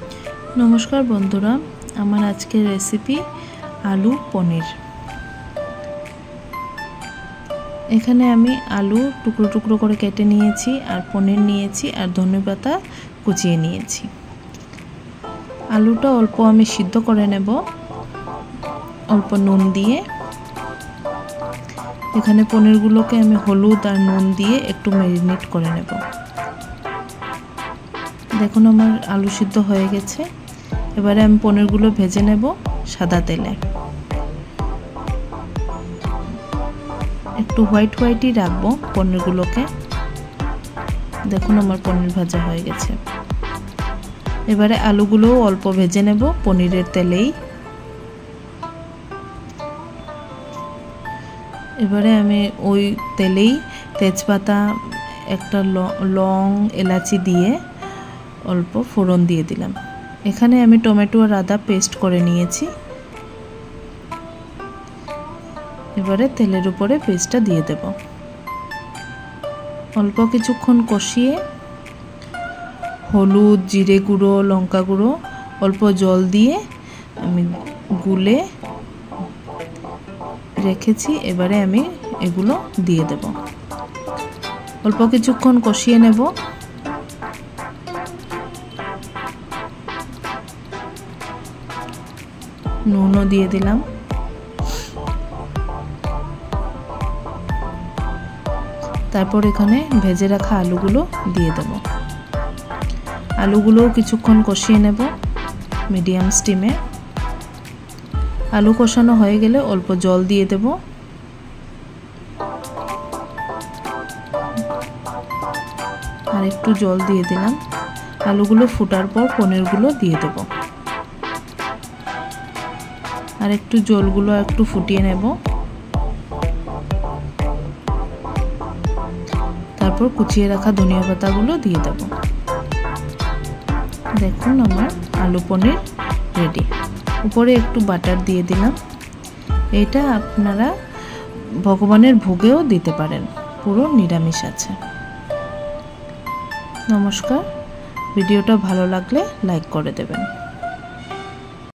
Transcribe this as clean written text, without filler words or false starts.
नमस्कार बंधुरा आमार आजकेर रेसिपि आलू पनीर। एखाने आमी आलू टुकरो टुकरो करे केटे निয়েছি और पनीर निয়েছি और धने पाता कुचिए निয়েছি। आलूटा अल्प आमी सिद्ध करे नेब अल्प नुन दिए। एखाने पनीरगुलोके आमी हलुद और नुन दिए एकटू मैरिनेट करे नेब। देखुन आमार आलू सिद्ध हये गेछे। एबारे आमी पनीरगुलो भेजे नेब सादा तेले। एकटू व्हाइट व्हाइट ही राखबो पनीरगुलोके। देखुन आमार पनीर भाजा हये गेछे। एबारे आलूगुलो अल्प भेजे नेब पनीरेर तेलेई। एबारे आमी ओई तेलेई तेजपाता एकटा लং एलाची दिए अल्प फोड़न दिए दिलाम। एखाने आमी टमेटो और आदा पेस्ट करे निয়েছি। एबारे तेलेर उपरे पेस्टटा दिए देब। अल्प किछुक्षण कषिए हलुद जिरे गुঁড়ো लंका गुঁড়ো अल्प जल दिए आमी गुले रेखेছি। एबारे आमी एगुलो दिए देब। अल्प किछुक्षण कषिए नेब। নুনও দিয়ে দিলাম। তারপর এখানে ভেজে রাখা আলুগুলো দিয়ে দেব। আলুগুলো কিছুক্ষণ কষিয়ে নেব মিডিয়াম স্টিমে। আলু কষানো হয়ে গেলে অল্প জল দিয়ে দেব। আর একটু জল দিয়ে দিলাম। আলুগুলো ফোটার পর পনিরগুলো দিয়ে দেব। আর একটু জলগুলো একটু ফুটিয়ে নেব। তারপর কুচিয়ে রাখা ধনিয়া পাতাগুলো দিয়ে দেব। দেখুন আমার আলু পনির রেডি। উপরে একটু বাটার দিয়ে দিলাম। এটা আপনারা ভগবানের ভোগেও দিতে পারেন, পুরো নিরামিষ আছে। নমস্কার, ভিডিওটা ভালো লাগলে লাইক করে দেবেন।